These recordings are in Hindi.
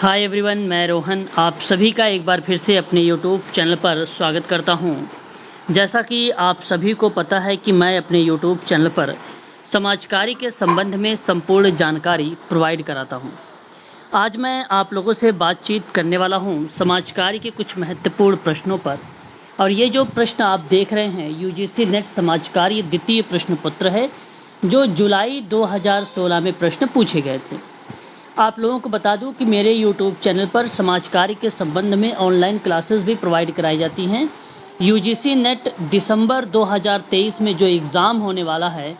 हाय एवरीवन, मैं रोहन आप सभी का एक बार फिर से अपने यूट्यूब चैनल पर स्वागत करता हूं। जैसा कि आप सभी को पता है कि मैं अपने यूट्यूब चैनल पर समाज कार्य के संबंध में संपूर्ण जानकारी प्रोवाइड कराता हूं। आज मैं आप लोगों से बातचीत करने वाला हूं समाज कार्य के कुछ महत्वपूर्ण प्रश्नों पर। और ये जो प्रश्न आप देख रहे हैं यूजीसी नेट समाज कार्य द्वितीय प्रश्न पत्र है, जो जुलाई 2016 में प्रश्न पूछे गए थे। आप लोगों को बता दूं कि मेरे YouTube चैनल पर समाज कार्य के संबंध में ऑनलाइन क्लासेस भी प्रोवाइड कराई जाती हैं। यूजीसी नेट दिसंबर 2023 में जो एग्ज़ाम होने वाला है,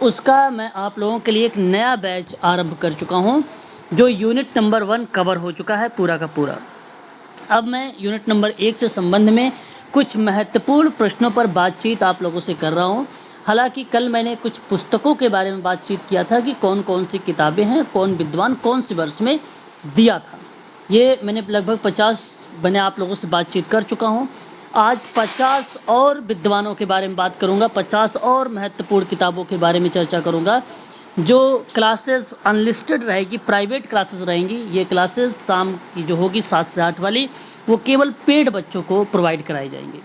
उसका मैं आप लोगों के लिए एक नया बैच आरंभ कर चुका हूं, जो यूनिट नंबर 1 कवर हो चुका है पूरा का पूरा। अब मैं यूनिट नंबर 1 से संबंध में कुछ महत्वपूर्ण प्रश्नों पर बातचीत आप लोगों से कर रहा हूं। हालांकि कल मैंने कुछ पुस्तकों के बारे में बातचीत किया था कि कौन कौन सी किताबें हैं, कौन विद्वान कौन सी वर्ष में दिया था। ये मैंने लगभग 50 मैंने आप लोगों से बातचीत कर चुका हूं। आज 50 और विद्वानों के बारे में बात करूंगा, 50 और महत्वपूर्ण किताबों के बारे में चर्चा करूंगा। जो क्लासेस अनलिस्टेड रहेगी, प्राइवेट क्लासेस रहेंगी। ये क्लासेस शाम की जो होगी 7 से 8 वाली, वो केवल पेड बच्चों को प्रोवाइड कराई जाएंगी।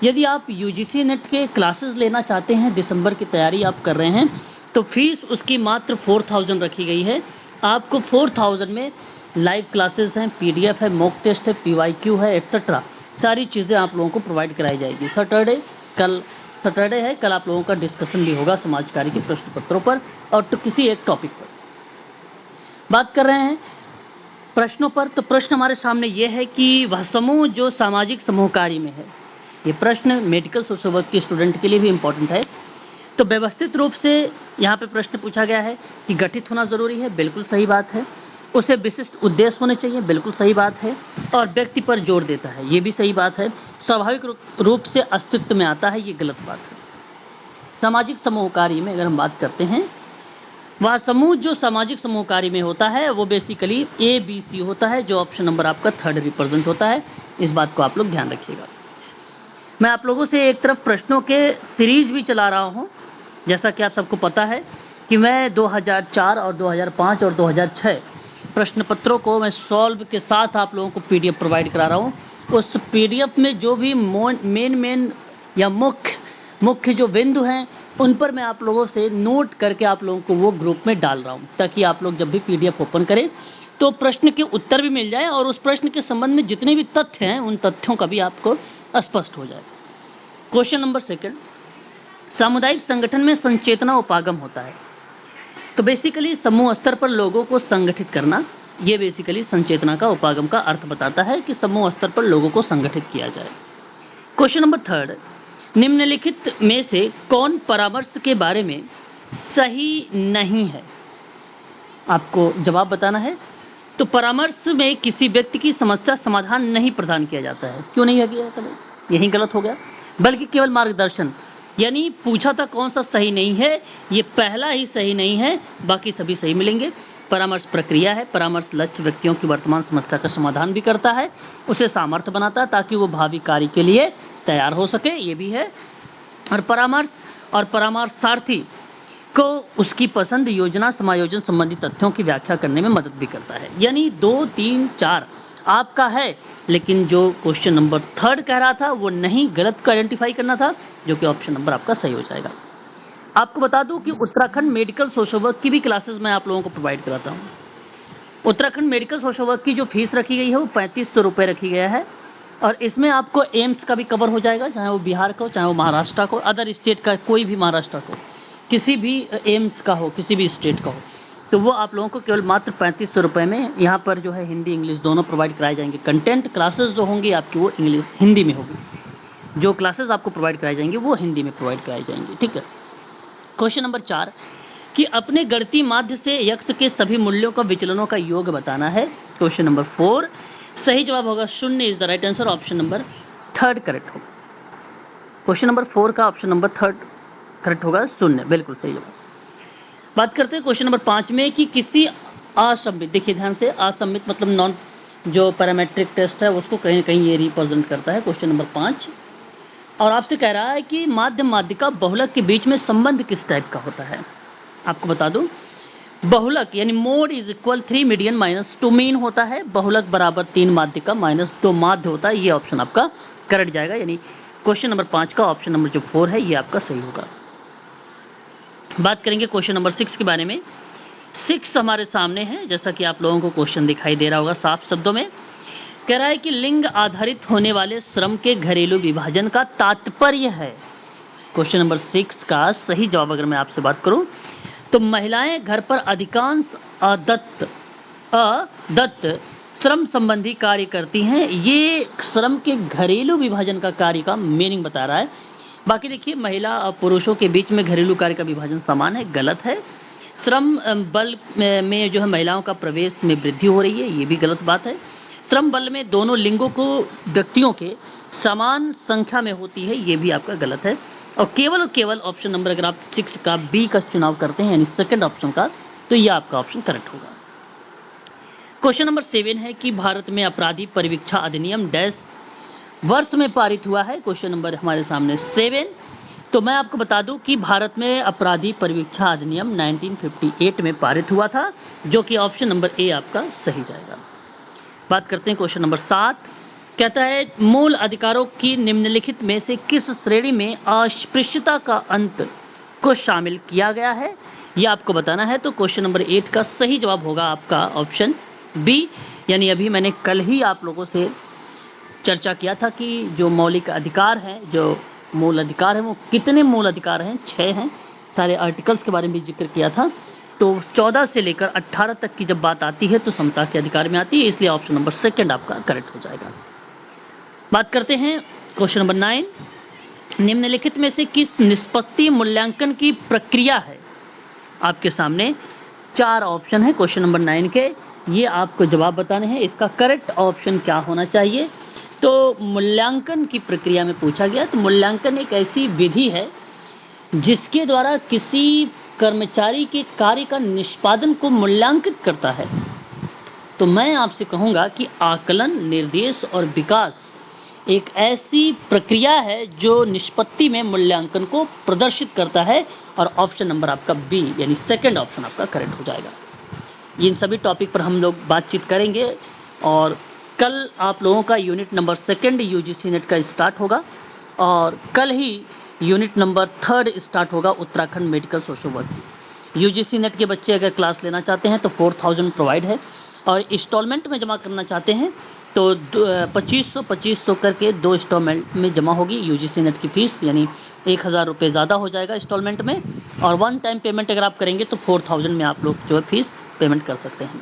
यदि आप यूजीसी नेट के क्लासेस लेना चाहते हैं, दिसंबर की तैयारी आप कर रहे हैं, तो फीस उसकी मात्र 4000 रखी गई है। आपको 4000 में लाइव क्लासेस हैं, पीडीएफ है, मॉक टेस्ट है, पीवाईक्यू है, एट्सेट्रा सारी चीज़ें आप लोगों को प्रोवाइड कराई जाएगी। कल सैटरडे है, कल आप लोगों का डिस्कशन भी होगा समाज कार्य के प्रश्न पत्रों पर और तो किसी एक टॉपिक पर बात कर रहे हैं प्रश्नों पर। तो प्रश्न हमारे सामने ये है कि वह समूह जो सामाजिक समूह कार्य में है। ये प्रश्न मेडिकल सोशल वर्क के स्टूडेंट के लिए भी इम्पोर्टेंट है। तो व्यवस्थित रूप से यहाँ पे प्रश्न पूछा गया है कि गठित होना ज़रूरी है, बिल्कुल सही बात है। उसे विशिष्ट उद्देश्य होने चाहिए, बिल्कुल सही बात है। और व्यक्ति पर जोर देता है, ये भी सही बात है। स्वाभाविक रूप से अस्तित्व में आता है, ये गलत बात है। सामाजिक समूह कार्य में अगर हम बात करते हैं, वह समूह जो सामाजिक समूह कार्य में होता है वो बेसिकली ABC होता है, जो ऑप्शन नंबर आपका 3rd रिप्रेजेंट होता है। इस बात को आप लोग ध्यान रखिएगा। मैं आप लोगों से एक तरफ प्रश्नों के सीरीज भी चला रहा हूं। जैसा कि आप सबको पता है कि मैं 2004 और 2005 और 2006 प्रश्न पत्रों को मैं सॉल्व के साथ आप लोगों को PDF प्रोवाइड करा रहा हूं। उस PDF में जो भी मेन या मुख्य जो बिंदु हैं, उन पर मैं आप लोगों से नोट करके आप लोगों को वो ग्रुप में डाल रहा हूं, ताकि आप लोग जब भी PDF ओपन करें तो प्रश्न के उत्तर भी मिल जाए और उस प्रश्न के संबंध में जितने भी तथ्य हैं उन तथ्यों का भी आपको स्पष्ट हो जाए। क्वेश्चन नंबर 2, सामुदायिक संगठन में संचेतना उपागम होता है। तो बेसिकली समूह स्तर पर लोगों को संगठित करना, ये बेसिकली संचेतना का उपागम का अर्थ बताता है कि समूह स्तर पर लोगों को संगठित किया जाए। क्वेश्चन नंबर 3, निम्नलिखित में से कौन परामर्श के बारे में सही नहीं है? आपको जवाब बताना है। तो परामर्श में किसी व्यक्ति की समस्या समाधान नहीं प्रदान किया जाता है। क्यों नहीं किया जाता है? यही गलत हो गया। बल्कि केवल मार्गदर्शन, यानी पूछा था कौन सा सही नहीं है, ये पहला ही सही नहीं है, बाकी सभी सही मिलेंगे। परामर्श प्रक्रिया है। परामर्श लक्ष्य व्यक्तियों की वर्तमान समस्या का समाधान भी करता है, उसे सामर्थ्य बनाता है ताकि वो भावी कार्य के लिए तैयार हो सके, ये भी है। और परामर्शार्थी को उसकी पसंद, योजना, समायोजन संबंधी तथ्यों की व्याख्या करने में मदद भी करता है। यानी 2, 3, 4 आपका है, लेकिन जो क्वेश्चन नंबर 3 कह रहा था वो नहीं, गलत को आइडेंटिफाई करना था, जो कि ऑप्शन नंबर आपका सही हो जाएगा। आपको बता दूं कि उत्तराखंड मेडिकल सोशल वर्क की भी क्लासेस मैं आप लोगों को प्रोवाइड कराता हूं। उत्तराखंड मेडिकल सोशल वर्क की जो फीस रखी गई है वो 3500 रुपये रखी गया है। और इसमें आपको एम्स का भी कवर हो जाएगा, चाहे वो बिहार का हो, चाहे वो महाराष्ट्र का हो, अदर स्टेट का, कोई भी महाराष्ट्र का हो, किसी भी एम्स का हो, किसी भी स्टेट का हो, तो वो आप लोगों को केवल मात्र 3500 रुपये में यहाँ पर जो है हिंदी इंग्लिश दोनों प्रोवाइड कराए जाएंगे। कंटेंट क्लासेस जो होंगी आपकी वो हिंदी में होगी। जो क्लासेस आपको प्रोवाइड कराई जाएंगी वो हिंदी में प्रोवाइड कराई जाएंगी, ठीक है। क्वेश्चन नंबर 4, कि अपने गणितीय माध्य से यक्ष के सभी मूल्यों का विचलनों का योग बताना है। क्वेश्चन नंबर 4 सही जवाब होगा 0 is the right answer. Option number 3 correct होगा। क्वेश्चन नंबर 4 का ऑप्शन नंबर 3 करेक्ट होगा, 0 बिल्कुल सही जवाब। बात करते हैं क्वेश्चन नंबर 5 में कि किसी असम्मित, देखिए ध्यान से, असम्मित मतलब नॉन, जो पैरामेट्रिक टेस्ट है उसको कहीं ना कहीं ये रिप्रेजेंट करता है। क्वेश्चन नंबर 5, और आपसे कह रहा है कि माध्यम माध्यिका बहुलक के बीच में संबंध किस टाइप का होता है। आपको बता दूं, बहुलक यानी mode is equal 3 median minus 2 mean होता है। बहुलक बराबर 3 माध्य का माइनस 2 माध्य होता है। ये ऑप्शन आपका करेक्ट जाएगा, यानी क्वेश्चन नंबर 5 का ऑप्शन नंबर जो 4 है ये आपका सही होगा। बात करेंगे क्वेश्चन नंबर 6 के बारे में। 6 हमारे सामने है, जैसा कि आप लोगों को क्वेश्चन दिखाई दे रहा होगा साफ शब्दों में। कह रहा है कि लिंग आधारित होने वाले श्रम के घरेलू विभाजन का तात्पर्य है। क्वेश्चन नंबर 6 का सही जवाब अगर मैं आपसे बात करूं तो महिलाएं घर पर अधिकांश अदत्त श्रम संबंधी कार्य करती हैं। ये श्रम के घरेलू विभाजन का कार्य का मीनिंग बता रहा है। बाकी देखिए, महिला और पुरुषों के बीच में घरेलू कार्य का विभाजन समान है, गलत है। श्रम बल में जो है महिलाओं का प्रवेश में वृद्धि हो रही है, ये भी गलत बात है। श्रम बल में दोनों लिंगों को व्यक्तियों के समान संख्या में होती है, ये भी आपका गलत है। और केवल ऑप्शन नंबर अगर आप 6 का बी का चुनाव करते हैं यानी सेकंड ऑप्शन का, तो ये आपका ऑप्शन करेक्ट होगा। क्वेश्चन नंबर 7 है कि भारत में अपराधी परिवीक्षा अधिनियम डैश वर्ष में पारित हुआ है। क्वेश्चन नंबर हमारे सामने 7। तो मैं आपको बता दूं कि भारत में अपराधी परिवीक्षा अधिनियम 1958 में पारित हुआ था, जो कि ऑप्शन नंबर ए आपका सही जाएगा। बात करते हैं क्वेश्चन नंबर 7। कहता है मूल अधिकारों की निम्नलिखित में से किस श्रेणी में अस्पृश्यता का अंत को शामिल किया गया है, यह आपको बताना है। तो क्वेश्चन नंबर 8 का सही जवाब होगा आपका ऑप्शन बी, यानी अभी मैंने कल ही आप लोगों से चर्चा किया था कि जो मौलिक अधिकार हैं, जो मूल अधिकार हैं, वो कितने मूल अधिकार हैं, 6 हैं। सारे आर्टिकल्स के बारे में भी जिक्र किया था। तो 14 से लेकर 18 तक की जब बात आती है तो समता के अधिकार में आती है, इसलिए ऑप्शन नंबर 2 आपका करेक्ट हो जाएगा। बात करते हैं क्वेश्चन नंबर 9। निम्नलिखित में से किस निष्पत्ति मूल्यांकन की प्रक्रिया है। आपके सामने 4 ऑप्शन है क्वेश्चन नंबर 9 के, ये आपको जवाब बताने हैं। इसका करेक्ट ऑप्शन क्या होना चाहिए। तो मूल्यांकन की प्रक्रिया में पूछा गया, तो मूल्यांकन एक ऐसी विधि है जिसके द्वारा किसी कर्मचारी के कार्य का निष्पादन को मूल्यांकित करता है। तो मैं आपसे कहूँगा कि आकलन, निर्देश और विकास एक ऐसी प्रक्रिया है जो निष्पत्ति में मूल्यांकन को प्रदर्शित करता है, और ऑप्शन नंबर आपका बी यानी सेकंड ऑप्शन आपका करेक्ट हो जाएगा। इन सभी टॉपिक पर हम लोग बातचीत करेंगे, और कल आप लोगों का यूनिट नंबर 2 यूजीसी नेट का स्टार्ट होगा, और कल ही यूनिट नंबर 3 स्टार्ट होगा Uttarakhand medical social work. UGC net के बच्चे अगर क्लास लेना चाहते हैं तो 4000 प्रोवाइड है, और इंस्टॉलमेंट में जमा करना चाहते हैं तो 2500 करके 2 इंस्टॉलमेंट में जमा होगी यूजीसी नेट की फ़ीस, यानी 1000 रुपये ज़्यादा हो जाएगा इंस्टॉलमेंट में। और 1 टाइम पेमेंट अगर आप करेंगे तो 4000 में आप लोग जो है फ़ीस पेमेंट कर सकते हैं।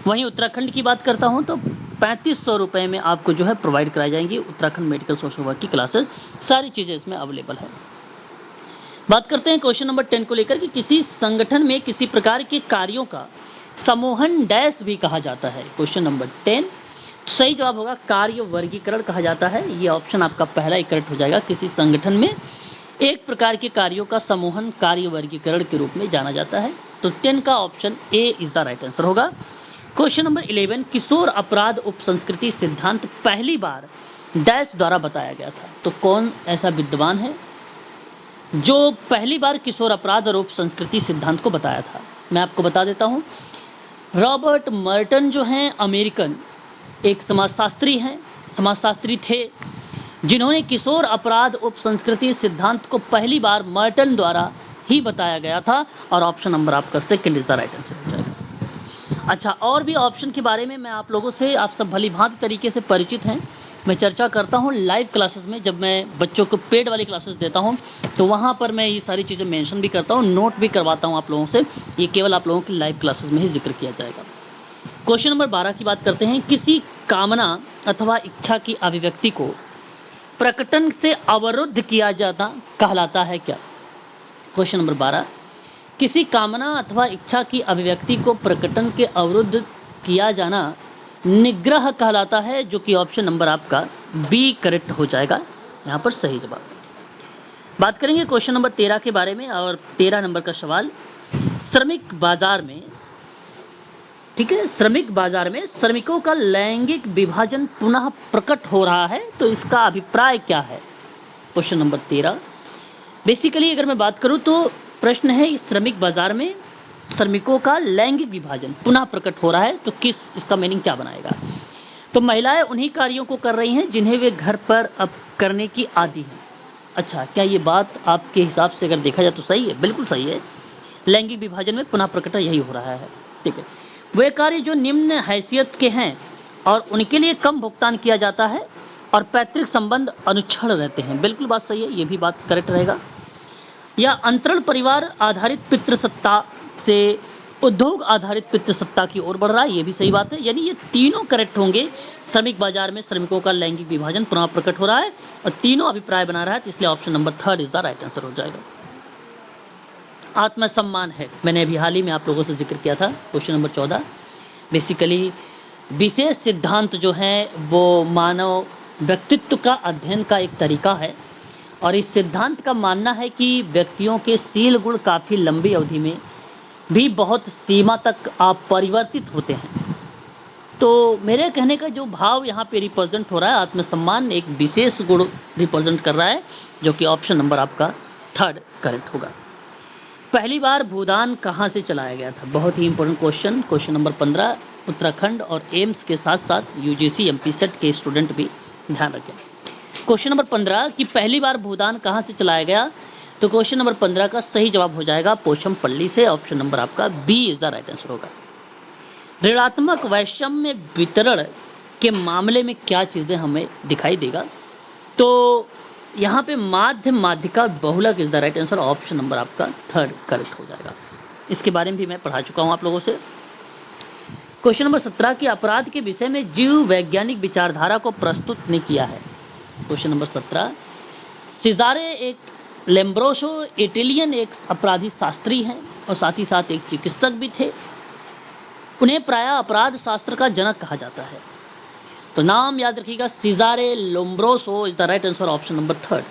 वहीं उत्तराखंड की बात करता हूं तो 3500 रुपये में आपको जो है प्रोवाइड कराई जाएंगी उत्तराखंड मेडिकल सोशल वर्क की क्लासेस। सारी चीज़ें इसमें अवेलेबल है। बात करते हैं क्वेश्चन नंबर 10 को लेकर कि किसी संगठन में किसी प्रकार के कार्यों का समूहन डैश भी कहा जाता है। क्वेश्चन नंबर 10 सही जवाब होगा कार्य वर्गीकरण कहा जाता है। ये ऑप्शन आपका पहला ही करेक्ट हो जाएगा। किसी संगठन में एक प्रकार के कार्यों का समूहन कार्य वर्गीकरण के रूप में जाना जाता है। तो 10 का option A is the right answer होगा। क्वेश्चन नंबर 11 किशोर अपराध उपसंस्कृति सिद्धांत पहली बार डैश द्वारा बताया गया था। तो कौन ऐसा विद्वान है जो पहली बार किशोर अपराध और उपसंस्कृति सिद्धांत को बताया था। मैं आपको बता देता हूँ, रॉबर्ट मर्टन जो हैं अमेरिकन एक समाजशास्त्री थे, जिन्होंने किशोर अपराध उपसंस्कृति सिद्धांत को पहली बार मर्टन द्वारा ही बताया गया था, और ऑप्शन नंबर आपका 2 इज द राइट आंसर हो जाएगा। अच्छा, और भी ऑप्शन के बारे में मैं आप लोगों से, आप सब भली भांति तरीके से परिचित हैं, मैं चर्चा करता हूं लाइव क्लासेस में। जब मैं बच्चों को पेड वाली क्लासेस देता हूं तो वहां पर मैं ये सारी चीज़ें मेंशन भी करता हूं, नोट भी करवाता हूं आप लोगों से। ये केवल आप लोगों की लाइव क्लासेस में ही जिक्र किया जाएगा। क्वेश्चन नंबर 12 की बात करते हैं। किसी कामना अथवा इच्छा की अभिव्यक्ति को प्रकटन से अवरुद्ध किया जाना कहलाता है क्या। क्वेश्चन नंबर 12 किसी कामना अथवा इच्छा की अभिव्यक्ति को प्रकटन के अवरुद्ध किया जाना निग्रह कहलाता है, जो कि ऑप्शन नंबर आपका बी करेक्ट हो जाएगा यहाँ पर सही जवाब। बात करेंगे क्वेश्चन नंबर 13 के बारे में, और 13 नंबर का सवाल श्रमिक बाजार में, ठीक है, श्रमिक बाजार में श्रमिकों का लैंगिक विभाजन पुनः प्रकट हो रहा है, तो इसका अभिप्राय क्या है। क्वेश्चन नंबर 13 बेसिकली अगर मैं बात करूं तो प्रश्न है श्रमिक बाजार में श्रमिकों का लैंगिक विभाजन पुनः प्रकट हो रहा है, तो किस इसका मीनिंग क्या बनाएगा? तो महिलाएं उन्हीं कार्यों को कर रही हैं जिन्हें वे घर पर अब करने की आदी हैं। अच्छा, क्या ये बात आपके हिसाब से अगर देखा जाए तो सही है? बिल्कुल सही है। लैंगिक विभाजन में पुनः प्रकट यही हो रहा है। ठीक है, वे कार्य जो निम्न हैसियत के हैं और उनके लिए कम भुगतान किया जाता है और पैतृक संबंध अनुच्छल रहते हैं। बिल्कुल बात सही है, ये भी बात करेक्ट रहेगा। या अंतरण परिवार आधारित पितृसत्ता से उद्योग आधारित पितृसत्ता की ओर बढ़ रहा है, ये भी सही बात है। यानी ये तीनों करेक्ट होंगे। श्रमिक बाजार में श्रमिकों का लैंगिक विभाजन पुनः प्रकट हो रहा है और तीनों अभिप्राय बना रहा है, तो इसलिए option number 3 is the right answer हो जाएगा। आत्मसम्मान है, मैंने अभी हाल ही में आप लोगों से जिक्र किया था, क्वेश्चन नंबर 14। बेसिकली विशेष सिद्धांत जो है वो मानव व्यक्तित्व का अध्ययन का एक तरीका है और इस सिद्धांत का मानना है कि व्यक्तियों के शील गुण काफ़ी लंबी अवधि में भी बहुत सीमा तक अपरिवर्तित होते हैं। तो मेरे कहने का जो भाव यहाँ पे रिप्रेजेंट हो रहा है, आत्मसम्मान एक विशेष गुण रिप्रेजेंट कर रहा है, जो कि ऑप्शन नंबर आपका 3 करेक्ट होगा। पहली बार भूदान कहाँ से चलाया गया था? बहुत ही important question. Question number 15 Uttarakhand और एम्स के साथ साथ यूजीसी एमपी सेट के स्टूडेंट भी ध्यान रखें। क्वेश्चन नंबर 15 कि पहली बार भूदान कहाँ से चलाया गया, तो क्वेश्चन नंबर 15 का सही जवाब हो जाएगा पोचमपल्ली से। ऑप्शन नंबर आपका B is the right answer होगा। ऋणात्मक वैषम्य वितरण के मामले में क्या चीज़ें हमें दिखाई देगा, तो यहाँ पे माध्य माध्यिका बहुलक is the right answer. Option number आपका 3 करेक्ट हो जाएगा। इसके बारे में भी मैं पढ़ा चुका हूँ आप लोगों से। क्वेश्चन नंबर 17 कि अपराध के विषय में जीव वैज्ञानिक विचारधारा को प्रस्तुत ने किया है। क्वेश्चन नंबर 17 सिजारे एक लेम्ब्रोसो इटालियन एक अपराधी शास्त्री हैं और साथ ही साथ एक चिकित्सक भी थे। उन्हें प्रायः अपराध शास्त्र का जनक कहा जाता है, तो नाम याद रखिएगा, Cesare Lombroso is the right answer. Option number 3।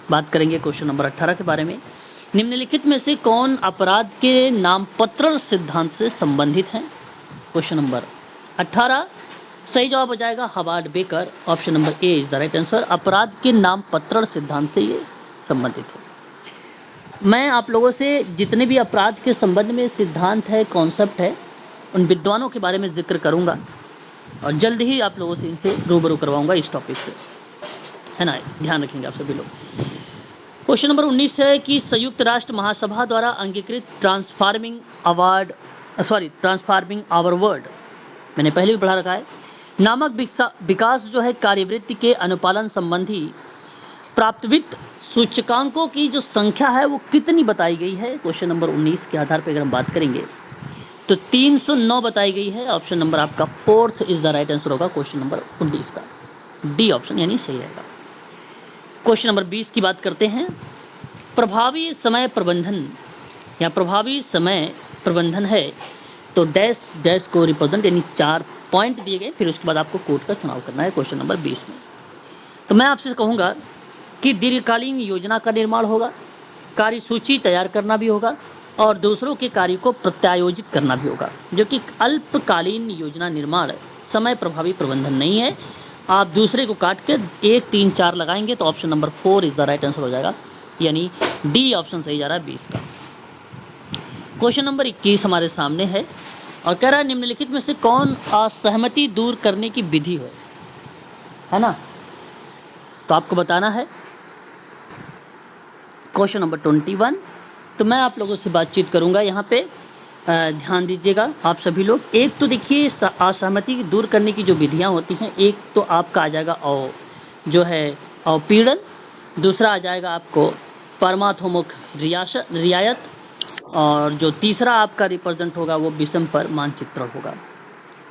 बात करेंगे क्वेश्चन नंबर 18 के बारे में। निम्नलिखित में से कौन अपराध के नामपत्र सिद्धांत से संबंधित हैं? क्वेश्चन नंबर 18 सही जवाब हो जाएगा Harvard baker. Option number A is the right answer. अपराध के नामपत्र सिद्धांत से ये संबंधित है। मैं आप लोगों से जितने भी अपराध के संबंध में सिद्धांत है, कॉन्सेप्ट है, उन विद्वानों के बारे में जिक्र करूंगा और जल्द ही आप लोगों से इनसे रूबरू करवाऊंगा इस टॉपिक से, है ना, ध्यान रखेंगे आप सभी लोग। क्वेश्चन नंबर 19 है कि संयुक्त राष्ट्र महासभा द्वारा अंगीकृत ट्रांसफार्मिंग आवर वर्ल्ड, मैंने पहले भी पढ़ा रखा है, नामक विकास जो है कार्यवृत्ति के अनुपालन संबंधी प्राप्तवित्त सूचकांकों की जो संख्या है वो कितनी बताई गई है? क्वेश्चन नंबर 19 के आधार पर अगर हम बात करेंगे तो 309 बताई गई है। ऑप्शन नंबर आपका 4 इज द राइट आंसर होगा क्वेश्चन नंबर 19 का, डी ऑप्शन यानी सही रहेगा। क्वेश्चन नंबर 20 की बात करते हैं। प्रभावी समय प्रबंधन या प्रभावी समय प्रबंधन है तो डैश डैश को रिप्रेजेंट, यानी 4 पॉइंट दिए गए, फिर उसके बाद आपको कोड का चुनाव करना है क्वेश्चन नंबर 20 में। तो मैं आपसे कहूँगा कि दीर्घकालीन योजना का निर्माण होगा, कार्यसूची तैयार करना भी होगा और दूसरों के कार्य को प्रत्यायोजित करना भी होगा, जो कि अल्पकालीन योजना निर्माण समय प्रभावी प्रबंधन नहीं है। आप दूसरे को काट के 1, 3, 4 लगाएंगे तो option number 4 is the right answer हो जाएगा, यानी डी ऑप्शन सही जा रहा है 20 का। क्वेश्चन नंबर 21 हमारे सामने है और कह रहा है निम्नलिखित में से कौन असहमति दूर करने की विधि है ना, तो आपको बताना है। क्वेश्चन नंबर 21, तो मैं आप लोगों से बातचीत करूंगा यहाँ पे, ध्यान दीजिएगा आप सभी लोग। एक तो देखिए असहमति दूर करने की जो विधियाँ होती हैं, एक तो आपका आ जाएगा जो है अवपीड़न, दूसरा आ जाएगा आपको परमार्थोमुख रियायत और जो तीसरा आपका रिप्रेजेंट होगा वो विषम पर मानचित्रण होगा।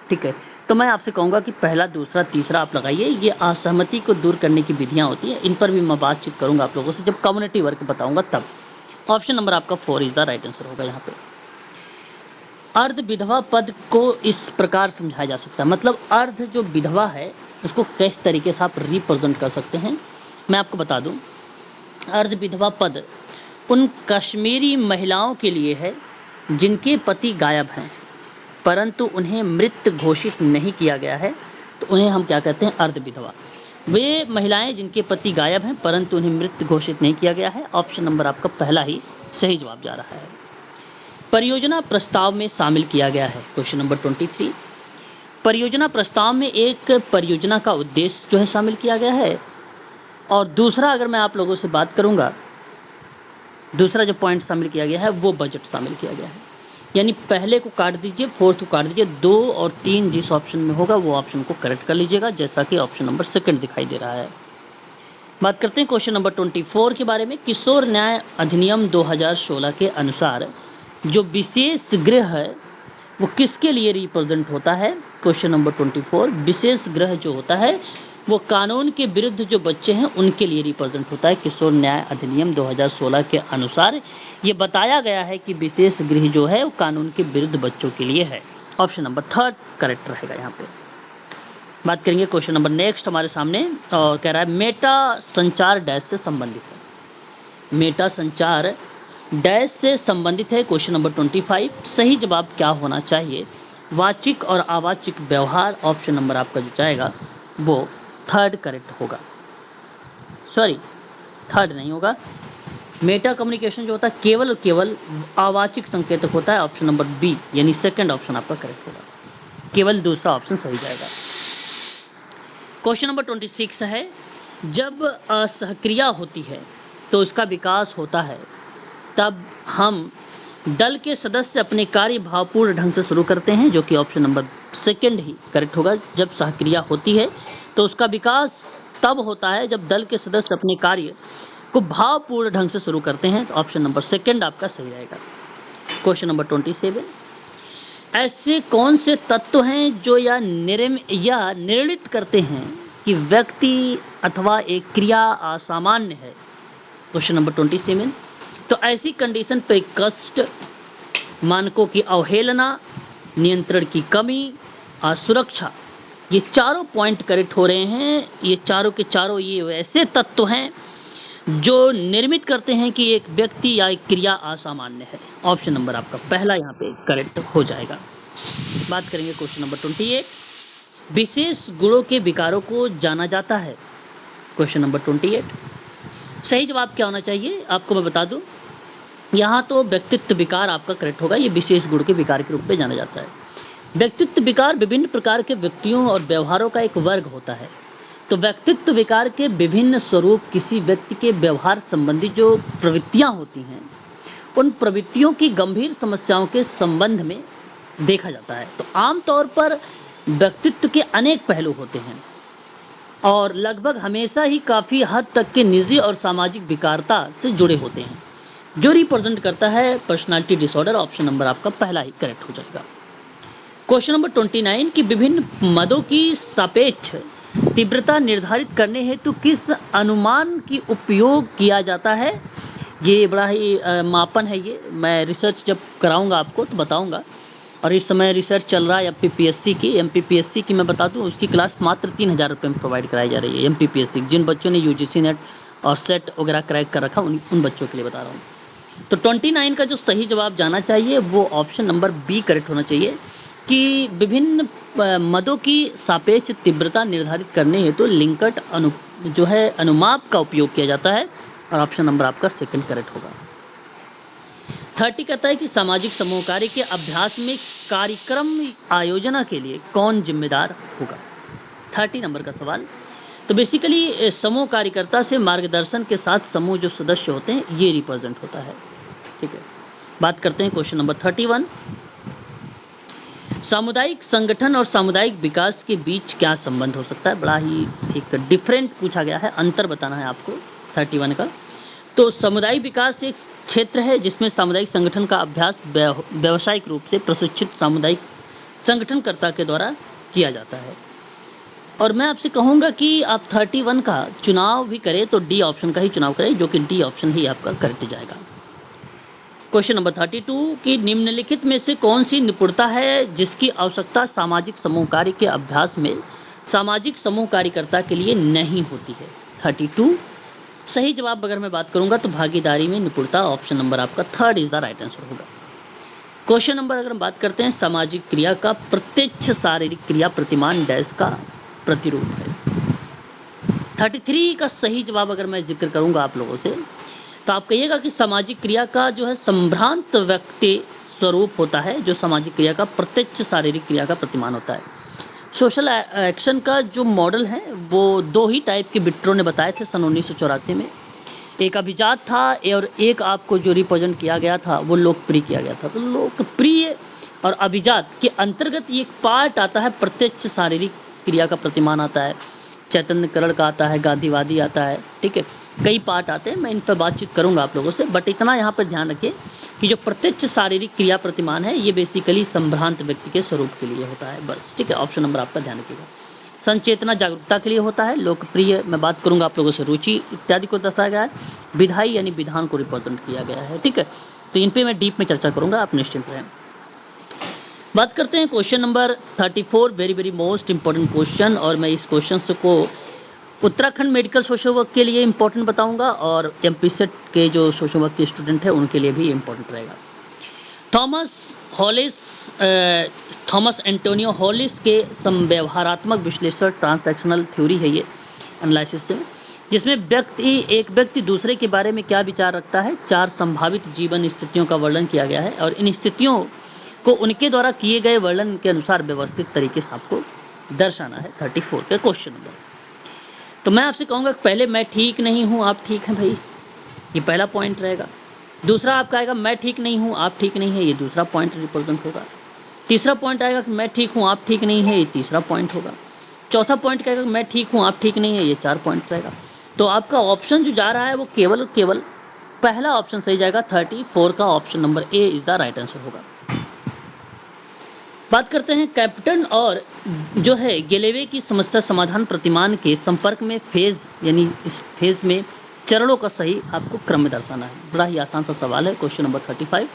ठीक है, तो मैं आपसे कहूँगा कि पहला, दूसरा, तीसरा आप लगाइए। ये असहमति को दूर करने की विधियाँ होती हैं, इन पर भी मैं बातचीत करूँगा आप लोगों से जब कम्युनिटी वर्क बताऊँगा तब। ऑप्शन नंबर आपका 4 इज द राइट आंसर होगा यहाँ पे। अर्ध विधवा पद को इस प्रकार समझाया जा सकता है, मतलब अर्ध जो विधवा है उसको किस तरीके से आप रिप्रेजेंट कर सकते हैं, मैं आपको बता दूं। अर्ध विधवा पद उन कश्मीरी महिलाओं के लिए है जिनके पति गायब हैं परंतु उन्हें मृत घोषित नहीं किया गया है, तो उन्हें हम क्या कहते हैं? अर्ध विधवा। वे महिलाएं जिनके पति गायब हैं परंतु उन्हें मृत घोषित नहीं किया गया है। ऑप्शन नंबर आपका पहला ही सही जवाब जा रहा है। परियोजना प्रस्ताव में शामिल किया गया है? Question number 23। परियोजना प्रस्ताव में एक परियोजना का उद्देश्य जो है शामिल किया गया है, और दूसरा अगर मैं आप लोगों से बात करूंगा, दूसरा जो पॉइंट शामिल किया गया है वो बजट शामिल किया गया है। यानी पहले को काट दीजिए, फोर्थ को काट दीजिए, 2 और 3 जिस ऑप्शन में होगा वो ऑप्शन को करेक्ट कर लीजिएगा, जैसा कि ऑप्शन नंबर सेकंड दिखाई दे रहा है। बात करते हैं क्वेश्चन नंबर 24 के बारे में। किशोर न्याय अधिनियम 2016 के अनुसार जो विशेष गृह है वो किसके लिए रिप्रेजेंट होता है? क्वेश्चन नंबर 24, विशेष गृह जो होता है वो कानून के विरुद्ध जो बच्चे हैं उनके लिए रिप्रेजेंट होता है। किशोर न्याय अधिनियम 2016 के अनुसार ये बताया गया है कि विशेष गृह जो है वो कानून के विरुद्ध बच्चों के लिए है। ऑप्शन नंबर 3 करेक्ट रहेगा यहाँ पे। बात करेंगे क्वेश्चन नंबर नेक्स्ट हमारे सामने, और कह रहा है मेटा संचार डैश से संबंधित है। मेटा संचार डैश से संबंधित है। क्वेश्चन नंबर 25, सही जवाब क्या होना चाहिए? वाचिक और अवाचिक व्यवहार। ऑप्शन नंबर आपका जो जाएगा वो 3 करेक्ट होगा। सॉरी, 3 नहीं होगा। मेटा कम्युनिकेशन जो होता है केवल और केवल अवाचिक संकेतक होता है। ऑप्शन नंबर बी यानी सेकंड ऑप्शन आपका करेक्ट होगा, केवल दूसरा ऑप्शन सही जाएगा। क्वेश्चन नंबर 26 है, जब असहक्रिया होती है तो उसका विकास होता है, तब हम दल के सदस्य अपने कार्य भावपूर्ण ढंग से शुरू करते हैं, जो कि ऑप्शन नंबर सेकंड ही करेक्ट होगा। जब सहक्रिया होती है तो उसका विकास तब होता है जब दल के सदस्य अपने कार्य को भावपूर्ण ढंग से शुरू करते हैं, तो ऑप्शन नंबर सेकंड आपका सही रहेगा। क्वेश्चन नंबर 27, ऐसे कौन से तत्व हैं जो यह निर्णित करते हैं कि व्यक्ति अथवा एक क्रिया असामान्य है? क्वेश्चन नंबर 27, तो ऐसी कंडीशन पे कष्ट, मानकों की अवहेलना, नियंत्रण की कमी, असुरक्षा, ये चारों पॉइंट करेक्ट हो रहे हैं। ये चारों के चारों ये ऐसे तत्व हैं जो निर्मित करते हैं कि एक व्यक्ति या एक क्रिया असामान्य है। ऑप्शन नंबर आपका पहला यहाँ पे करेक्ट हो जाएगा। बात करेंगे क्वेश्चन नंबर 28, विशेष गुणों के विकारों को जाना जाता है। क्वेश्चन नंबर 28, सही जवाब क्या होना चाहिए आपको मैं बता दूं, यहाँ तो व्यक्तित्व विकार आपका करेक्ट होगा। ये विशेष गुण के विकार के रूप में जाना जाता है। व्यक्तित्व विकार विभिन्न प्रकार के व्यक्तियों और व्यवहारों का एक वर्ग होता है। तो व्यक्तित्व विकार के विभिन्न स्वरूप किसी व्यक्ति के व्यवहार संबंधी जो प्रवृत्तियां होती हैं, उन प्रवृत्तियों की गंभीर समस्याओं के संबंध में देखा जाता है। तो आमतौर पर व्यक्तित्व के अनेक पहलू होते हैं और लगभग हमेशा ही काफ़ी हद तक के निजी और सामाजिक विकारता से जुड़े होते हैं, जो रिप्रेजेंट करता है पर्सनालिटी डिसऑर्डर। ऑप्शन नंबर आपका पहला ही करेक्ट हो जाएगा। क्वेश्चन नंबर 29 की विभिन्न मदों की सापेक्ष तीव्रता निर्धारित करने हेतु किस अनुमान की उपयोग किया जाता है? ये बड़ा ही मापन है। ये मैं रिसर्च जब कराऊंगा आपको तो बताऊंगा। और इस समय रिसर्च चल रहा है एमपीपीएससी की मैं बता दूं, उसकी क्लास मात्र 3000 रुपये में प्रोवाइड कराई जा रही है। एमपीपीएससी जिन बच्चों ने यूजीसी नेट और सेट वगैरह क्रैक कर रखा उन बच्चों के लिए बता रहा हूँ। तो 29 का जो सही जवाब जाना चाहिए वो ऑप्शन नंबर बी करेक्ट होना चाहिए कि विभिन्न मदों की सापेक्ष तीव्रता निर्धारित करने हेतु लिंकट जो है अनुमाप का उपयोग किया जाता है, और ऑप्शन नंबर आपका सेकंड करेक्ट होगा। 30 कहता है कि सामाजिक समूह कार्य के अभ्यास में कार्यक्रम आयोजना के लिए कौन जिम्मेदार होगा? 30 नंबर का सवाल। तो बेसिकली समूह कार्यकर्ता से मार्गदर्शन के साथ समूह जो सदस्य होते हैं ये रिप्रेजेंट होता है। ठीक है, बात करते हैं क्वेश्चन नंबर 31, सामुदायिक संगठन और सामुदायिक विकास के बीच क्या संबंध हो सकता है? बड़ा ही एक डिफरेंट पूछा गया है, अंतर बताना है आपको 31 का। तो सामुदायिक विकास एक क्षेत्र है जिसमें सामुदायिक संगठन का अभ्यास व्यावसायिक रूप से प्रशिक्षित सामुदायिक संगठनकर्ता के द्वारा किया जाता है। और मैं आपसे कहूँगा कि आप 31 का चुनाव भी करें तो डी ऑप्शन का ही चुनाव करें, जो कि डी ऑप्शन ही आपका करेक्ट जाएगा। क्वेश्चन नंबर 32 की निम्नलिखित में से कौन सी निपुणता है जिसकी आवश्यकता सामाजिक समूह कार्य के अभ्यास में सामाजिक समूह कार्यकर्ता के लिए नहीं होती है? 32 सही जवाब अगर मैं बात करूंगा तो भागीदारी में निपुणता, ऑप्शन नंबर आपका 3 इज द राइट आंसर होगा। क्वेश्चन नंबर अगर हम बात करते हैं, सामाजिक क्रिया का प्रत्यक्ष शारीरिक क्रिया प्रतिमान डैश का प्रतिरूप है। 33 का सही जवाब अगर मैं जिक्र करूंगा आप लोगों से तो आप कहिएगा कि सामाजिक क्रिया का जो है संभ्रांत व्यक्ति स्वरूप होता है जो सामाजिक क्रिया का प्रत्यक्ष शारीरिक क्रिया का प्रतिमान होता है। सोशल एक्शन का जो मॉडल है वो 2 ही टाइप के विट्रो ने बताए थे सन 1984 में। एक अभिजात था और एक आपको जो रिप्रेजेंट किया गया था वो लोकप्रिय किया गया था। तो लोकप्रिय और अभिजात के अंतर्गत ये एक पार्ट आता है, प्रत्यक्ष शारीरिक क्रिया का प्रतिमान आता है, चैतन्यकरण का आता है, गांधीवादी आता है, ठीक है, कई पार्ट आते हैं। मैं इन पर बातचीत करूंगा आप लोगों से, बट इतना यहाँ पर ध्यान रखिए कि जो प्रत्यक्ष शारीरिक क्रिया प्रतिमान है ये बेसिकली संभ्रांत व्यक्ति के स्वरूप के लिए होता है, बस, ठीक है। ऑप्शन नंबर आपका ध्यान रखिएगा। संचेतना जागरूकता के लिए होता है। लोकप्रिय मैं बात करूंगा आप लोगों से, रुचि इत्यादि को दर्शाया गया है। विधायी यानी विधान को रिप्रेजेंट किया गया है, ठीक है। तो इन पे मैं डीप में चर्चा करूंगा, आप निश्चिंत रहें। बात करते हैं question number 34, very very most important question, और मैं इस क्वेश्चन को उत्तराखंड मेडिकल सोशल वर्क के लिए इंपॉर्टेंट बताऊंगा और एमपीसेट के जो सोशल वर्क के स्टूडेंट हैं उनके लिए भी इंपॉर्टेंट रहेगा। थॉमस एंटोनियो हॉलिस के समव्यवहारात्मक विश्लेषण ट्रांसैक्शनल थ्योरी है ये एनालिसिस से, जिसमें एक व्यक्ति दूसरे के बारे में क्या विचार रखता है। 4 संभावित जीवन स्थितियों का वर्णन किया गया है और इन स्थितियों को उनके द्वारा किए गए वर्णन के अनुसार व्यवस्थित तरीके से आपको दर्शाना है। 34 का क्वेश्चन नंबर। तो मैं आपसे कहूँगा पहले मैं ठीक नहीं हूँ आप ठीक हैं भाई, ये पहला पॉइंट रहेगा। दूसरा आपका आएगा मैं ठीक नहीं हूँ आप ठीक नहीं है, ये दूसरा पॉइंट रिप्रेजेंट होगा। तीसरा पॉइंट आएगा कि मैं ठीक हूँ आप ठीक नहीं है, ये तीसरा पॉइंट होगा। चौथा पॉइंट कहेगा मैं ठीक हूँ आप ठीक नहीं है, ये 4 पॉइंट रहेगा। तो आपका ऑप्शन जो जा रहा है वो केवल पहला ऑप्शन सही जाएगा। 34 का option number A is the right answer होगा। बात करते हैं कैप्टन और जो है गेलेवे की समस्या समाधान प्रतिमान के संपर्क में फेज, यानी इस फेज में चरणों का सही आपको क्रम में दर्शाना है। बड़ा ही आसान सा सवाल है। क्वेश्चन नंबर 35,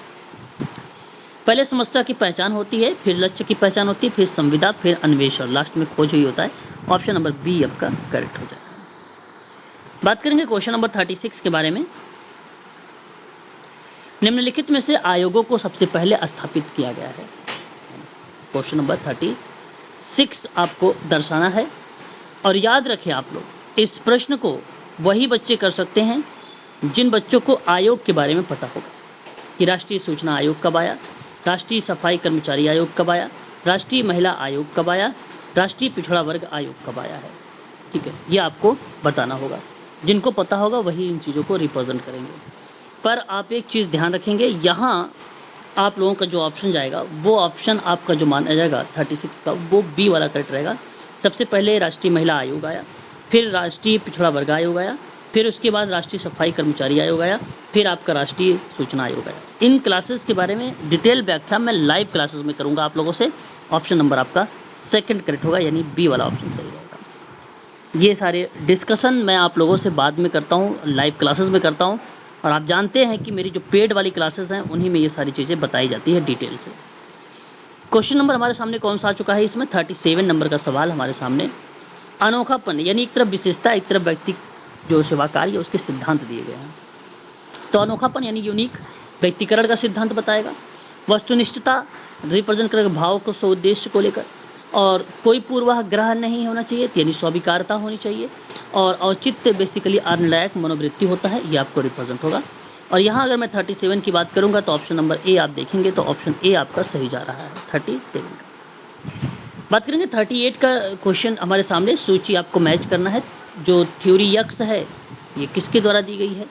पहले समस्या की पहचान होती है, फिर लक्ष्य की पहचान होती है, फिर संविदा, फिर अन्वेषण, लास्ट में खोज ही होता है। ऑप्शन नंबर बी आपका करेक्ट हो जाएगा। बात करेंगे क्वेश्चन नंबर 36 के बारे में। निम्नलिखित में से आयोगों को सबसे पहले स्थापित किया गया है। क्वेश्चन नंबर 36 आपको दर्शाना है और याद रखें आप लोग इस प्रश्न को वही बच्चे कर सकते हैं जिन बच्चों को आयोग के बारे में पता होगा कि राष्ट्रीय सूचना आयोग कब आया, राष्ट्रीय सफाई कर्मचारी आयोग कब आया, राष्ट्रीय महिला आयोग कब आया, राष्ट्रीय पिछड़ा वर्ग आयोग कब आया है, ठीक है। ये आपको बताना होगा। जिनको पता होगा वही इन चीज़ों को रिप्रेजेंट करेंगे। पर आप एक चीज़ ध्यान रखेंगे, यहाँ आप लोगों का जो ऑप्शन जाएगा वो ऑप्शन आपका जो माना जाएगा 36 का वो बी वाला करेक्ट रहेगा। सबसे पहले राष्ट्रीय महिला आयोग आया, फिर राष्ट्रीय पिछड़ा वर्ग आयोग आया, फिर उसके बाद राष्ट्रीय सफाई कर्मचारी आयोग आया, फिर आपका राष्ट्रीय सूचना आयोग आया। इन क्लासेस के बारे में डिटेल व्याख्या मैं लाइव क्लासेस में करूँगा आप लोगों से। ऑप्शन नंबर आपका सेकंड करेक्ट होगा, यानी बी वाला ऑप्शन सही रहेगा। ये सारे डिस्कशन मैं आप लोगों से बाद में करता हूँ, लाइव क्लासेस में करता हूँ, और आप जानते हैं कि मेरी जो पेड वाली क्लासेस हैं उन्हीं में ये सारी चीज़ें बताई जाती है डिटेल से। क्वेश्चन नंबर हमारे सामने कौन सा आ चुका है, इसमें 37 नंबर का सवाल हमारे सामने। अनोखापन यानी एक तरफ विशेषता, एक तरफ व्यक्ति जो सेवा कार्य उसके सिद्धांत दिए गए हैं। तो अनोखापन यानी यूनिक, व्यक्तिकरण का सिद्धांत बताएगा। वस्तुनिष्ठता रिप्रेजेंट करेगा भाव को, सो उद्देश्य को लेकर, और कोई पूर्वाग्रह नहीं होना चाहिए यानी स्वीकारता होनी चाहिए, और औचित्य बेसिकली निर्णायक मनोवृत्ति होता है, ये आपको रिप्रेजेंट होगा। और यहाँ अगर मैं 37 की बात करूँगा तो ऑप्शन नंबर ए आप देखेंगे तो ऑप्शन ए आपका सही जा रहा है 37 का। बात करेंगे 38 का क्वेश्चन हमारे सामने, सूची आपको मैच करना है। जो थ्योरी यक्स है ये किसके द्वारा दी गई है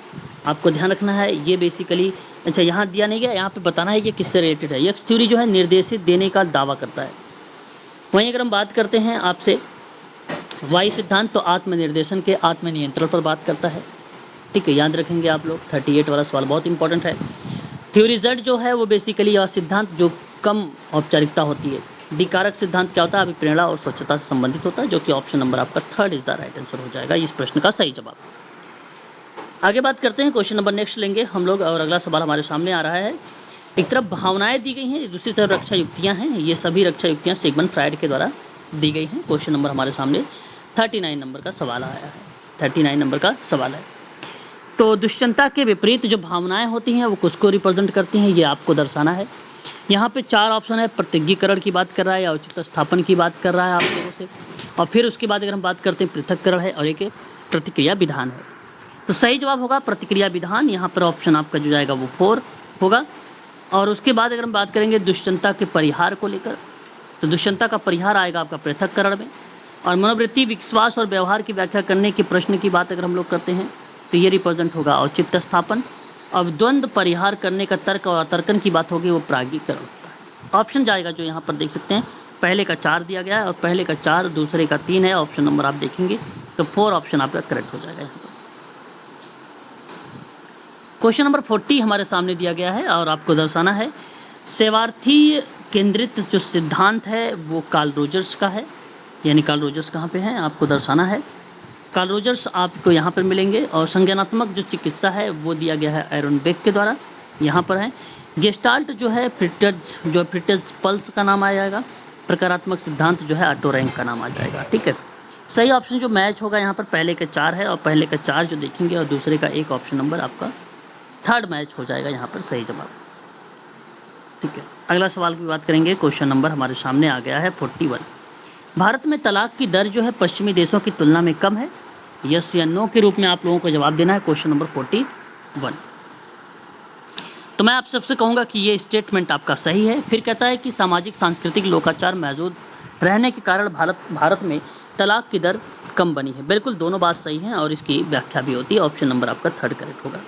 आपको ध्यान रखना है। ये बेसिकली अच्छा यहाँ दिया नहीं गया, यहाँ पे बताना है कि किससे रिलेटेड है। यक्स थ्योरी जो है निर्देशित देने का दावा करता है। वहीं अगर हम बात करते हैं आपसे वाई सिद्धांत, तो आत्मनिर्देशन के आत्मनियंत्रण पर बात करता है, ठीक है, याद रखेंगे आप लोग। 38 वाला सवाल बहुत इंपॉर्टेंट है। थ्योरी जेड जो है वो बेसिकली यह सिद्धांत जो कम औपचारिकता होती है। विकारक सिद्धांत क्या होता है, प्रेरणा और स्वच्छता से संबंधित होता है, जो कि ऑप्शन नंबर आपका 3 इज द राइट आंसर हो जाएगा इस प्रश्न का सही जवाब। आगे बात करते हैं, क्वेश्चन नंबर नेक्स्ट लेंगे हम लोग, और अगला सवाल हमारे सामने आ रहा है। एक तरफ भावनाएं दी गई हैं, दूसरी तरफ रक्षा युक्तियाँ हैं। ये सभी रक्षा युक्तियाँ सिगमंड फ्रायड के द्वारा दी गई हैं। क्वेश्चन नंबर हमारे सामने 39 नंबर का सवाल आया है। 39 नंबर का सवाल है। तो दुष्चंता के विपरीत जो भावनाएं होती हैं वो किसको रिप्रेजेंट करती हैं, ये आपको दर्शाना है। यहाँ पे 4 ऑप्शन है। प्रतिज्ञीकरण की बात कर रहा है या औचित्य स्थापन की बात कर रहा है आप लोगों से, और फिर उसके बाद अगर हम बात करते हैं पृथक्करण है, और एक प्रतिक्रिया विधान है। तो सही जवाब होगा प्रतिक्रिया विधान। यहाँ पर ऑप्शन आपका जो जाएगा वो 4 होगा। और उसके बाद अगर हम बात करेंगे दुष्यंता के परिहार को लेकर, तो दुष्यंता का परिहार आएगा आपका पृथक्करण में। और मनोवृत्ति, विश्वास और व्यवहार की व्याख्या करने के प्रश्न की बात अगर हम लोग करते हैं तो ये रिप्रेजेंट होगा औचित्य स्थापन। अब द्वंद्व परिहार करने का तर्क और अतर्कन की बात होगी वो प्राज्ञिकरण होता है। ऑप्शन जाएगा जो यहाँ पर देख सकते हैं, पहले का 4 दिया गया है और पहले का 4, दूसरे का 3 है। ऑप्शन नंबर आप देखेंगे तो 4 ऑप्शन आपका करेक्ट हो जाएगा यहाँ पर। क्वेश्चन नंबर 40 हमारे सामने दिया गया है और आपको दर्शाना है सेवार्थी केंद्रित जो सिद्धांत है वो कार्ल रोजर्स का है, यानी कार्ल रोजर्स कहाँ पे है आपको दर्शाना है। कार्ल रोजर्स आपको यहाँ पर मिलेंगे। और संज्ञानात्मक जो चिकित्सा है वो दिया गया है एरन बेक के द्वारा, यहाँ पर है। गेस्टाल्ट जो है फ्रिट्ज पल्स का नाम आ जाएगा। प्रकारात्मक सिद्धांत जो है ऑटो रैंक का नाम आ जाएगा। ठीक है, सही ऑप्शन जो मैच होगा यहाँ पर पहले के 4 है और पहले का 4 जो देखेंगे और दूसरे का 1 ऑप्शन नंबर आपका थर्ड मैच हो जाएगा यहाँ पर सही जवाब। ठीक है, अगला सवाल की बात करेंगे। क्वेश्चन नंबर हमारे सामने आ गया है 41। भारत में तलाक की दर जो है पश्चिमी देशों की तुलना में कम है, यस या नो के रूप में आप लोगों को जवाब देना है। Question number 41। तो मैं आप सबसे कहूँगा कि ये स्टेटमेंट आपका सही है। फिर कहता है कि सामाजिक सांस्कृतिक लोकाचार मौजूद रहने के कारण भारत में तलाक की दर कम बनी है। बिल्कुल दोनों बात सही हैं और इसकी व्याख्या भी होती है। ऑप्शन नंबर आपका थर्ड करेक्ट होगा।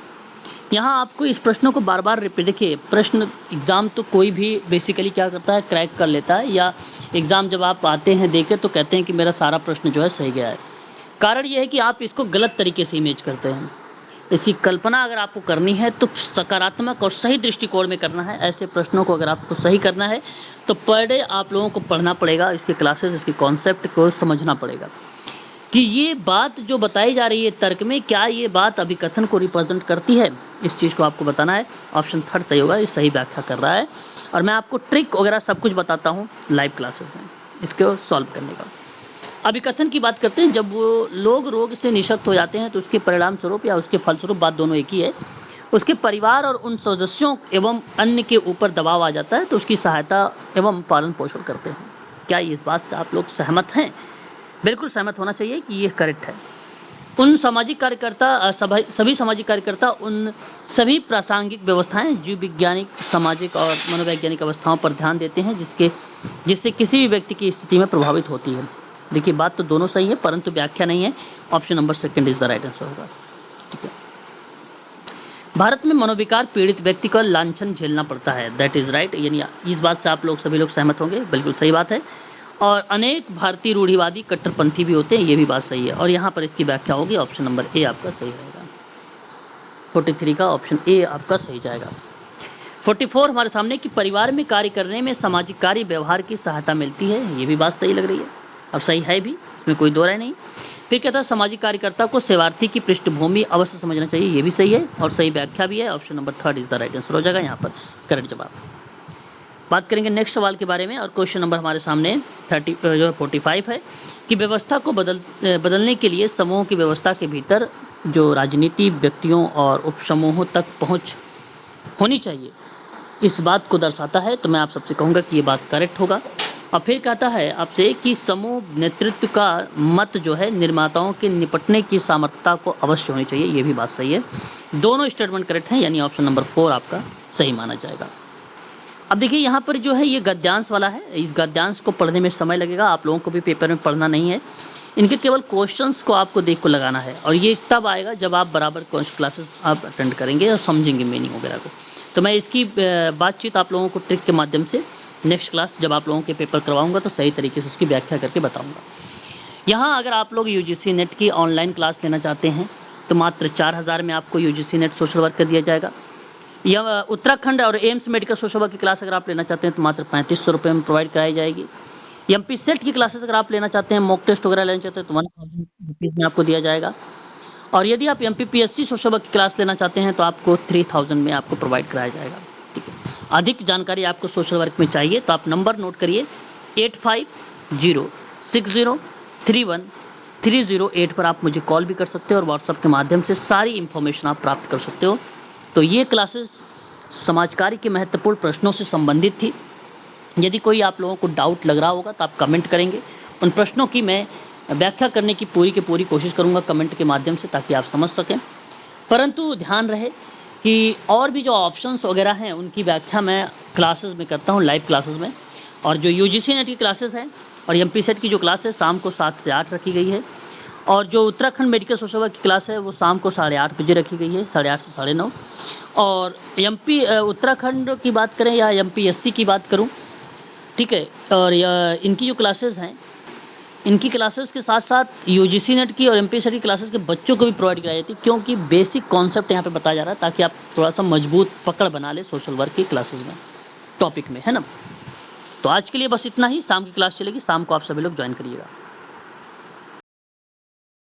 यहाँ आपको इस प्रश्नों को बार बार रिपीट, देखिए प्रश्न एग्ज़ाम तो कोई भी बेसिकली क्या करता है क्रैक कर लेता है, या एग्ज़ाम जब आप आते हैं देखे तो कहते हैं कि मेरा सारा प्रश्न जो है सही गया है। कारण ये है कि आप इसको गलत तरीके से इमेज करते हैं। इसकी कल्पना अगर आपको करनी है तो सकारात्मक और सही दृष्टिकोण में करना है। ऐसे प्रश्नों को अगर आपको सही करना है तो पर डे आप लोगों को पढ़ना पड़ेगा, इसके क्लासेस, इसके कॉन्सेप्ट को समझना पड़ेगा कि ये बात जो बताई जा रही है तर्क में, क्या ये बात अभिकथन को रिप्रेजेंट करती है। इस चीज़ को आपको बताना है। ऑप्शन थर्ड सही होगा, ये सही व्याख्या कर रहा है। और मैं आपको ट्रिक वगैरह सब कुछ बताता हूँ लाइव क्लासेस में इसको सॉल्व करने का। अभिकथन की बात करते हैं, जब वो लोग रोग से निशक्त हो जाते हैं तो उसके परिणाम स्वरूप या उसके फलस्वरूप, बात दोनों एक ही है, उसके परिवार और उन सदस्यों एवं अन्य के ऊपर दबाव आ जाता है तो उसकी सहायता एवं पालन पोषण करते हैं। क्या इस बात से आप लोग सहमत हैं? बिल्कुल सहमत होना चाहिए कि ये करेक्ट है। उन सामाजिक कार्यकर्ता सभी सामाजिक कार्यकर्ता उन सभी प्रासंगिक व्यवस्थाएं, जीव विज्ञानिक, सामाजिक और मनोवैज्ञानिक अवस्थाओं पर ध्यान देते हैं जिससे किसी भी व्यक्ति की स्थिति में प्रभावित होती है। देखिए बात तो दोनों सही है परंतु व्याख्या नहीं है। Option number second is the right answer होगा। ठीक है, भारत में मनोविकार पीड़ित व्यक्ति को लांछन झेलना पड़ता है, दैट इज राइट। यानी इस बात से आप लोग सभी लोग सहमत होंगे, बिल्कुल सही बात है। और अनेक भारतीय रूढ़िवादी कट्टरपंथी भी होते हैं, ये भी बात सही है। और यहाँ पर इसकी व्याख्या होगी ऑप्शन नंबर ए आपका सही रहेगा। 43 का ऑप्शन ए आपका सही जाएगा। 44 हमारे सामने कि परिवार में कार्य करने में सामाजिक कार्य व्यवहार की सहायता मिलती है, ये भी बात सही लग रही है। अब सही है भी, इसमें कोई दो राय नहीं। फिर कहता है सामाजिक कार्यकर्ता को सेवार्थी की पृष्ठभूमि अवश्य समझना चाहिए, ये भी सही है और सही व्याख्या भी है। Option number third is the right answer हो जाएगा यहाँ पर करेक्ट जवाब। बात करेंगे नेक्स्ट सवाल के बारे में और क्वेश्चन नंबर हमारे सामने 45 है कि व्यवस्था को बदलने के लिए समूह की व्यवस्था के भीतर जो राजनीति व्यक्तियों और उपसमूहों तक पहुंच होनी चाहिए, इस बात को दर्शाता है। तो मैं आप सबसे कहूँगा कि ये बात करेक्ट होगा। और फिर कहता है आपसे कि समूह नेतृत्व का मत जो है निर्माताओं के निपटने की सामर्थ्यता को अवश्य होनी चाहिए, ये भी बात सही है। दोनों स्टेटमेंट करेक्ट हैं, यानी ऑप्शन नंबर 4 आपका सही माना जाएगा। अब देखिए यहाँ पर जो है ये गद्यांश वाला है, इस गद्यांश को पढ़ने में समय लगेगा, आप लोगों को भी पेपर में पढ़ना नहीं है। इनके केवल क्वेश्चंस को आपको देख को लगाना है और ये तब आएगा जब आप बराबर क्लासेस आप अटेंड करेंगे और समझेंगे मीनिंग वगैरह को। तो मैं इसकी बातचीत आप लोगों को ट्रिक के माध्यम से नेक्स्ट क्लास जब आप लोगों के पेपर करवाऊंगा तो सही तरीके से उसकी व्याख्या करके बताऊंगा। यहाँ अगर आप लोग यूजीसी नेट की ऑनलाइन क्लास लेना चाहते हैं तो मात्र 4000 में आपको यूजीसी नेट सोशल वर्क कर दिया जाएगा। या उत्तराखंड और एम्स मेडिकल सोशल वर्क की क्लास अगर आप लेना चाहते हैं तो मात्र 3500 रुपये में प्रोवाइड कराई जाएगी। एमपी सेट की क्लासेस अगर आप लेना चाहते हैं, मॉक टेस्ट वगैरह लेना चाहते हैं तो 1000 रुपीज़ में आपको दिया जाएगा। और यदि आप एमपीपीएससी सोशल वर्क की क्लास लेना चाहते हैं तो आपको 3000 में आपको प्रोवाइड कराया जाएगा। ठीक है, अधिक जानकारी आपको सोशल वर्क में चाहिए तो आप नंबर नोट करिए 8506031308 पर आप मुझे कॉल भी कर सकते हो और व्हाट्सएप के माध्यम से सारी इन्फॉर्मेशन आप प्राप्त कर सकते हो। तो ये क्लासेस समाज कार्य के महत्वपूर्ण प्रश्नों से संबंधित थी। यदि कोई आप लोगों को डाउट लग रहा होगा तो आप कमेंट करेंगे, उन प्रश्नों की मैं व्याख्या करने की पूरी कोशिश करूंगा कमेंट के माध्यम से ताकि आप समझ सकें। परंतु ध्यान रहे कि और भी जो ऑप्शंस वगैरह हैं उनकी व्याख्या मैं क्लासेस में करता हूँ, लाइव क्लासेस में। और जो यूजीसी नेट की क्लासेस हैं और एमपीसेट की जो क्लास है शाम को 7 से 8 रखी गई है। और जो उत्तराखंड मेडिकल सोशल वर्क की क्लास है वो शाम को 8:30 बजे रखी गई है, 8:30 से 9:30। और उत्तराखंड की बात करें या एमपीएससी की बात करूं, ठीक है, और इनकी जो क्लासेस हैं, इनकी क्लासेस के साथ साथ यूजीसी नेट की और एमपीएससी की क्लासेस के बच्चों को भी प्रोवाइड कराई जाती है, क्योंकि बेसिक कॉन्सेप्ट यहाँ पे बताया जा रहा है ताकि आप थोड़ा सा मजबूत पकड़ बना ले सोशल वर्क की क्लासेस में, टॉपिक में, है ना। तो आज के लिए बस इतना ही। शाम की क्लास चलेगी, शाम को आप सभी लोग ज्वाइन करिएगा।